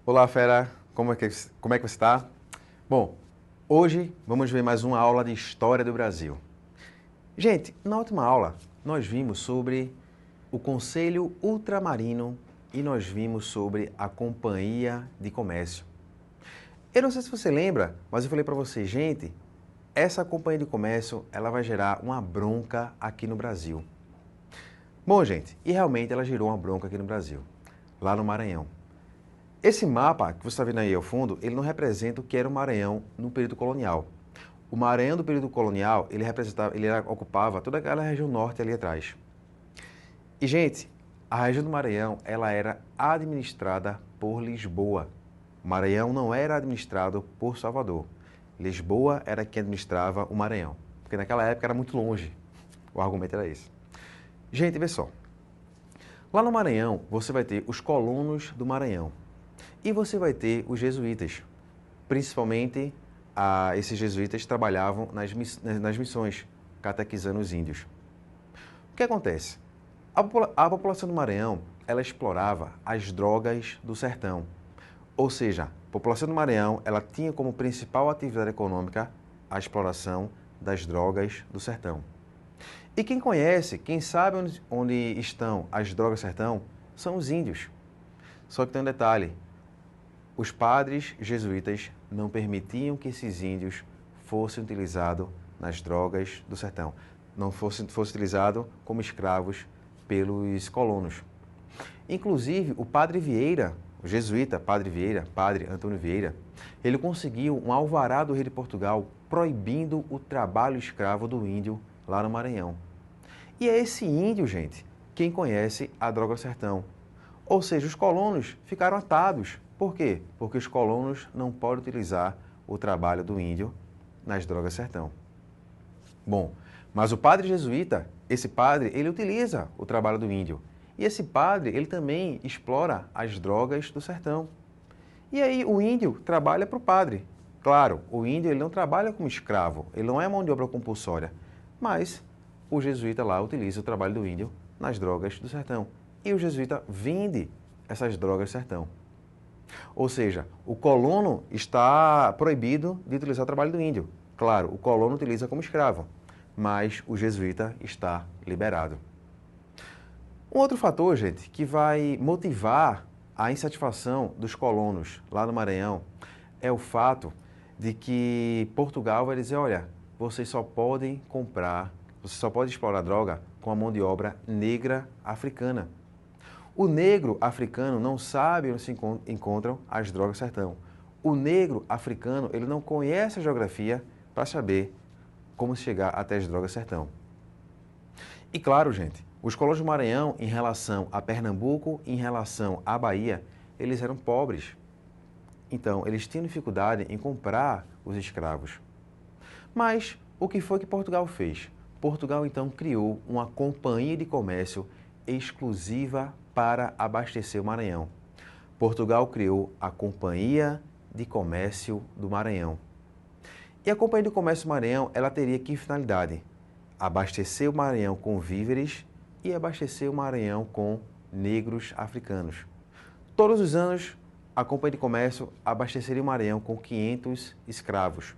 Olá, fera! Como é que você está? Bom, hoje vamos ver mais uma aula de História do Brasil. Gente, na última aula nós vimos sobre o Conselho Ultramarino e nós vimos sobre a Companhia de Comércio. Eu não sei se você lembra, mas eu falei para você, gente, essa Companhia de Comércio ela vai gerar uma bronca aqui no Brasil. Bom, gente, e realmente ela gerou uma bronca aqui no Brasil, lá no Maranhão. Esse mapa que você está vendo aí ao fundo, ele não representa o que era o Maranhão no período colonial. O Maranhão do período colonial, ocupava toda aquela região norte ali atrás. E, gente, a região do Maranhão, ela era administrada por Lisboa. O Maranhão não era administrado por Salvador. Lisboa era quem administrava o Maranhão, porque naquela época era muito longe. O argumento era esse. Gente, vê só. Lá no Maranhão, você vai ter os colonos do Maranhão. E você vai ter os jesuítas. Principalmente, esses jesuítas trabalhavam nas missões, catequizando os índios. O que acontece? A população do Maranhão, ela explorava as drogas do sertão. Ou seja, a população do Maranhão, ela tinha como principal atividade econômica a exploração das drogas do sertão. E quem conhece, quem sabe onde estão as drogas do sertão, são os índios. Só que tem um detalhe. Os padres jesuítas não permitiam que esses índios fossem utilizados nas drogas do sertão, não fossem utilizados como escravos pelos colonos. Inclusive, o padre Vieira, o jesuíta padre Vieira, padre Antônio Vieira, ele conseguiu um alvará do rei de Portugal proibindo o trabalho escravo do índio lá no Maranhão. E é esse índio, gente, quem conhece a droga do sertão. Ou seja, os colonos ficaram atados. Por quê? Porque os colonos não podem utilizar o trabalho do índio nas drogas sertão. Bom, mas o padre jesuíta, esse padre, ele utiliza o trabalho do índio. E esse padre, ele também explora as drogas do sertão. E aí o índio trabalha para o padre. Claro, o índio ele não trabalha como escravo, ele não é mão de obra compulsória. Mas o jesuíta lá utiliza o trabalho do índio nas drogas do sertão. E o jesuíta vende essas drogas do sertão. Ou seja, o colono está proibido de utilizar o trabalho do índio. Claro, o colono utiliza como escravo, mas o jesuíta está liberado. Um outro fator, gente, que vai motivar a insatisfação dos colonos lá no Maranhão é o fato de que Portugal vai dizer, olha, vocês só podem explorar droga com a mão de obra negra africana. O negro africano não sabe onde se encontram as drogas sertão. O negro africano, ele não conhece a geografia para saber como chegar até as drogas sertão. E claro, gente, os colonos do Maranhão, em relação a Pernambuco, em relação à Bahia, eles eram pobres. Então, eles tinham dificuldade em comprar os escravos. Mas, o que foi que Portugal fez? Portugal, então, criou uma companhia de comércio exclusiva para abastecer o Maranhão. Portugal criou a Companhia de Comércio do Maranhão. E a Companhia de Comércio do Maranhão, ela teria que finalidade? Abastecer o Maranhão com víveres e abastecer o Maranhão com negros africanos. Todos os anos, a Companhia de Comércio abasteceria o Maranhão com 500 escravos.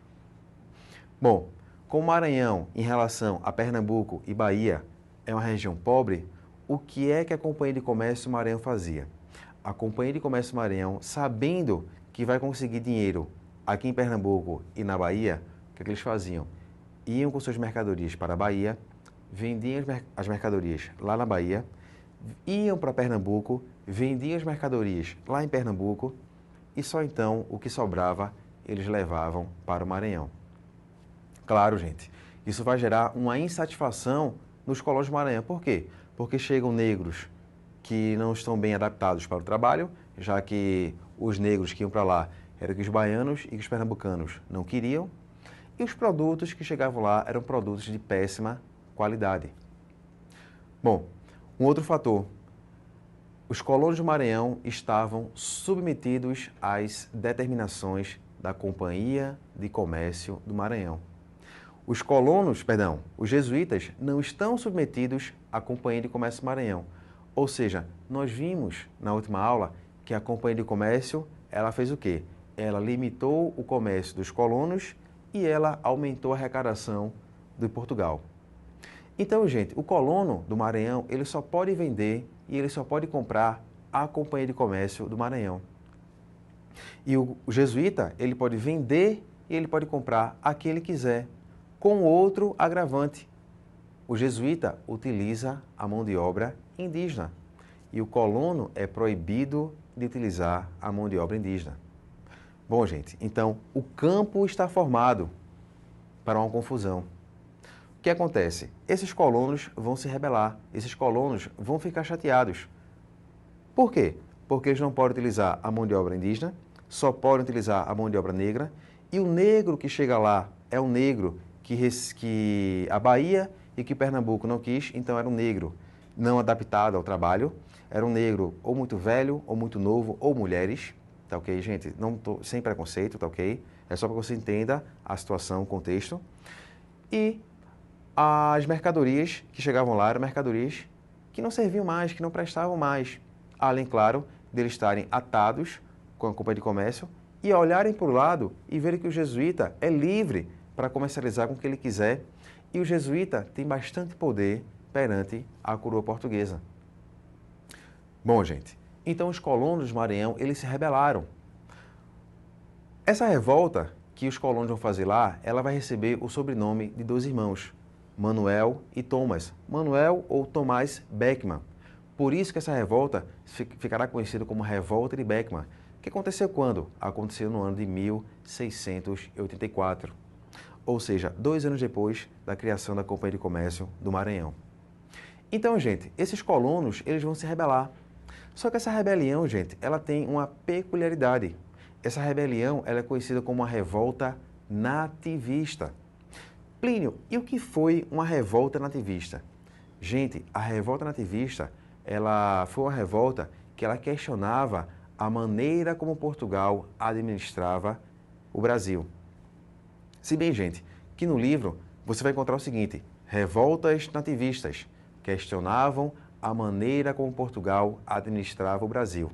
Bom, como o Maranhão, em relação a Pernambuco e Bahia, é uma região pobre, o que é que a Companhia de Comércio Maranhão fazia? A Companhia de Comércio Maranhão, sabendo que vai conseguir dinheiro aqui em Pernambuco e na Bahia, o que é que eles faziam? Iam com suas mercadorias para a Bahia, vendiam as mercadorias lá na Bahia, iam para Pernambuco, vendiam as mercadorias lá em Pernambuco e só então o que sobrava eles levavam para o Maranhão. Claro, gente, isso vai gerar uma insatisfação nos colonos do Maranhão. Por quê? Porque chegam negros que não estão bem adaptados para o trabalho, já que os negros que iam para lá eram que os baianos e que os pernambucanos não queriam, e os produtos que chegavam lá eram produtos de péssima qualidade. Bom, um outro fator, os colonos do Maranhão estavam submetidos às determinações da Companhia de Comércio do Maranhão. Os jesuítas não estão submetidos à Companhia de Comércio do Maranhão. Ou seja, nós vimos na última aula que a Companhia de Comércio ela fez o quê? Ela limitou o comércio dos colonos e ela aumentou a arrecadação de Portugal. Então, gente, o colono do Maranhão, ele só pode vender e ele só pode comprar a Companhia de Comércio do Maranhão. E o jesuíta, ele pode vender e ele pode comprar a que ele quiser, com outro agravante. O jesuíta utiliza a mão de obra indígena e o colono é proibido de utilizar a mão de obra indígena. Bom, gente, então o campo está formado para uma confusão. O que acontece? Esses colonos vão se rebelar, esses colonos vão ficar chateados. Por quê? Porque eles não podem utilizar a mão de obra indígena, só podem utilizar a mão de obra negra, e o negro que chega lá é um negro que a Bahia e que Pernambuco não quis, então era um negro não adaptado ao trabalho, era um negro ou muito velho, ou muito novo, ou mulheres, tá ok, gente? Não tô, sem preconceito, tá ok? É só para que você entenda a situação, o contexto. E as mercadorias que chegavam lá eram mercadorias que não serviam mais, que não prestavam mais, além, claro, deles estarem atados com a Companhia de Comércio e olharem para o lado e verem que o jesuíta é livre para comercializar com o que ele quiser e o jesuíta tem bastante poder perante a coroa portuguesa. Bom, gente, então os colonos do Maranhão, eles se rebelaram. Essa revolta que os colonos vão fazer lá, ela vai receber o sobrenome de dois irmãos, Manuel e Thomas. Manuel ou Tomás Beckmann. Por isso que essa revolta ficará conhecida como Revolta de Beckmann, que aconteceu quando? Aconteceu no ano de 1684, ou seja, 2 anos depois da criação da Companhia de Comércio do Maranhão. Então, gente, esses colonos, eles vão se rebelar. Só que essa rebelião, gente, ela tem uma peculiaridade. Essa rebelião, ela é conhecida como uma revolta nativista. Plínio, e o que foi uma revolta nativista? Gente, a revolta nativista, ela foi uma revolta que ela questionava a maneira como Portugal administrava o Brasil. Se bem, gente, que no livro você vai encontrar o seguinte: revoltas nativistas questionavam a maneira como Portugal administrava o Brasil.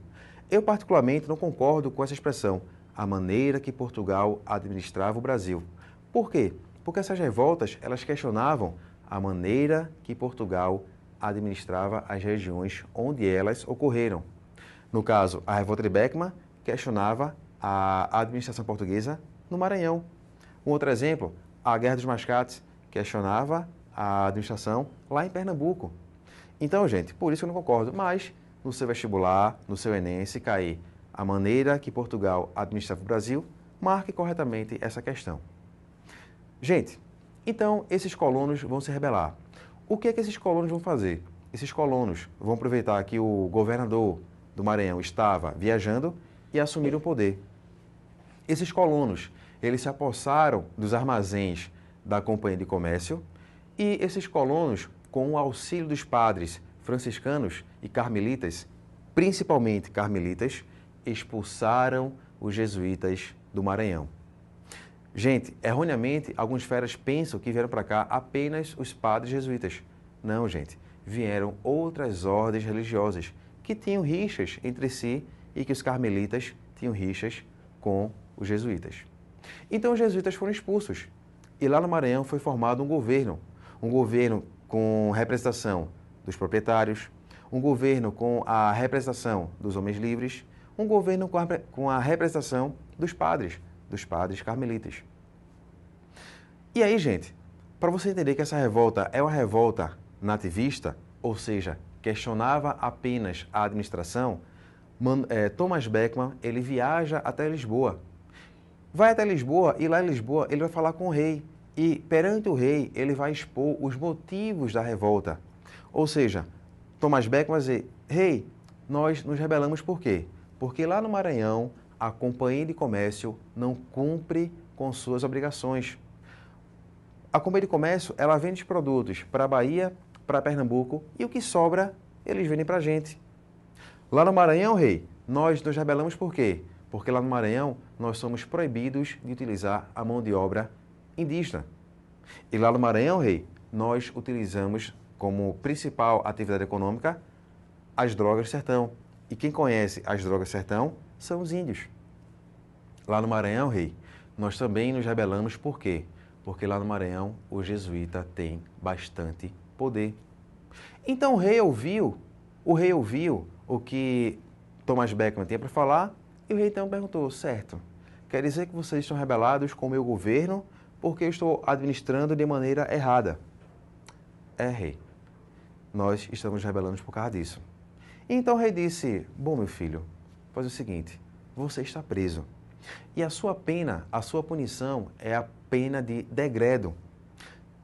Eu, particularmente, não concordo com essa expressão, a maneira que Portugal administrava o Brasil. Por quê? Porque essas revoltas, elas questionavam a maneira que Portugal administrava as regiões onde elas ocorreram. No caso, a Revolta de Beckmann questionava a administração portuguesa no Maranhão. Um outro exemplo, a Guerra dos Mascates questionava a administração lá em Pernambuco. Então, gente, por isso eu não concordo, mas no seu vestibular, no seu Enem, se cair a maneira que Portugal administrava o Brasil, marque corretamente essa questão. Gente, então esses colonos vão se rebelar. O que é que esses colonos vão fazer? Esses colonos vão aproveitar que o governador do Maranhão estava viajando e assumiram o poder. Esses colonos, eles se apossaram dos armazéns da Companhia de Comércio e esses colonos, com o auxílio dos padres franciscanos e carmelitas, principalmente carmelitas, expulsaram os jesuítas do Maranhão. Gente, erroneamente, alguns feras pensam que vieram para cá apenas os padres jesuítas. Não, gente, vieram outras ordens religiosas que tinham rixas entre si e que os carmelitas tinham rixas com os jesuítas. Então os jesuítas foram expulsos e lá no Maranhão foi formado um governo com representação dos proprietários, um governo com a representação dos homens livres, um governo com a representação dos padres carmelitas. E aí, gente, para você entender que essa revolta é uma revolta nativista, ou seja, questionava apenas a administração, Thomas Beckmann, ele viaja até Lisboa. Vai até Lisboa e lá em Lisboa ele vai falar com o rei. E perante o rei ele vai expor os motivos da revolta. Ou seja, Thomas Beckmann vai dizer: rei, nós nos rebelamos por quê? Porque lá no Maranhão a Companhia de Comércio não cumpre com suas obrigações. A Companhia de Comércio, ela vende produtos para a Bahia, para Pernambuco, e o que sobra, eles vendem para a gente. Lá no Maranhão, rei, nós nos rebelamos por quê? Porque lá no Maranhão nós somos proibidos de utilizar a mão de obra indígena. E lá no Maranhão, rei, nós utilizamos como principal atividade econômica as drogas sertão. E quem conhece as drogas sertão são os índios. Lá no Maranhão, rei, nós também nos rebelamos, por quê? Porque lá no Maranhão o jesuíta tem bastante poder. Então o rei ouviu o que Thomas Beckmann tinha para falar, e o rei então perguntou, certo, quer dizer que vocês estão rebelados com o meu governo porque eu estou administrando de maneira errada? É, rei, nós estamos rebelando por causa disso. Então o rei disse, bom, meu filho, faz o seguinte, você está preso. E a sua pena, a sua punição é a pena de degredo.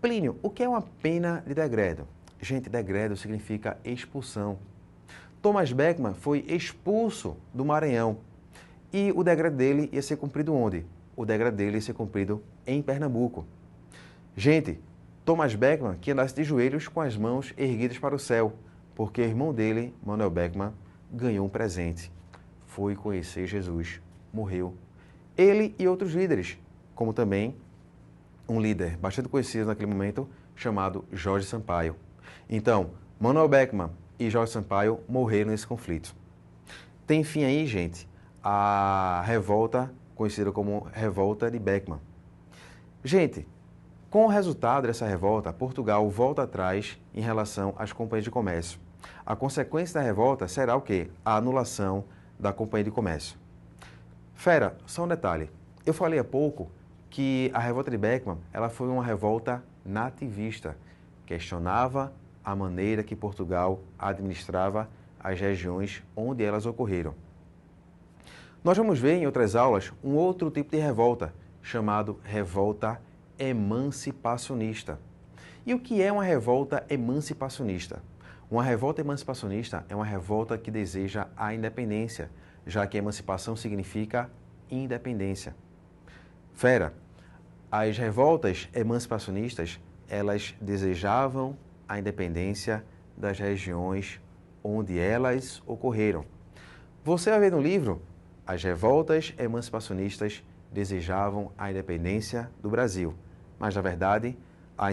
Plínio, o que é uma pena de degredo? Gente, degredo significa expulsão. Thomas Beckmann foi expulso do Maranhão. E o degredo dele ia ser cumprido onde? O degredo dele ia ser cumprido em Pernambuco. Gente, Thomas Beckmann que andasse de joelhos com as mãos erguidas para o céu, porque o irmão dele, Manuel Beckmann, ganhou um presente. Foi conhecer Jesus, morreu. Ele e outros líderes, como também um líder bastante conhecido naquele momento, chamado Jorge Sampaio. Então, Manuel Beckmann e Jorge Sampaio morreram nesse conflito. Tem fim aí, gente, a revolta conhecida como Revolta de Beckmann. Gente, com o resultado dessa revolta, Portugal volta atrás em relação às companhias de comércio. A consequência da revolta será o quê? A anulação da companhia de comércio. Fera, só um detalhe. Eu falei há pouco que a revolta de Beckmann ela foi uma revolta nativista. Questionava a maneira que Portugal administrava as regiões onde elas ocorreram. Nós vamos ver em outras aulas um outro tipo de revolta, chamado revolta emancipacionista. E o que é uma revolta emancipacionista? Uma revolta emancipacionista é uma revolta que deseja a independência, já que a emancipação significa independência. Fera, as revoltas emancipacionistas, elas desejavam a independência das regiões onde elas ocorreram. Você vai ver no livro, as revoltas emancipacionistas desejavam a independência do Brasil, mas na verdade a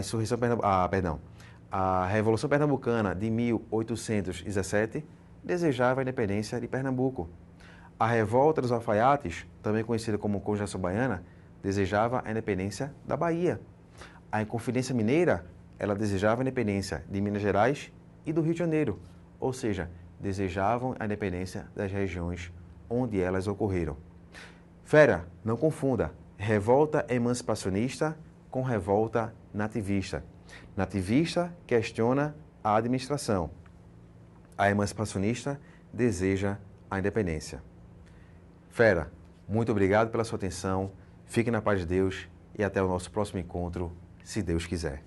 Revolução Pernambucana de 1817 desejava a independência de Pernambuco. A Revolta dos Alfaiates, também conhecida como Conjuração Baiana, desejava a independência da Bahia. A Inconfidência Mineira, ela desejava a independência de Minas Gerais e do Rio de Janeiro, ou seja, desejavam a independência das regiões onde elas ocorreram. Fera, não confunda revolta emancipacionista com revolta nativista. Nativista questiona a administração. A emancipacionista deseja a independência. Fera, muito obrigado pela sua atenção, fique na paz de Deus e até o nosso próximo encontro, se Deus quiser.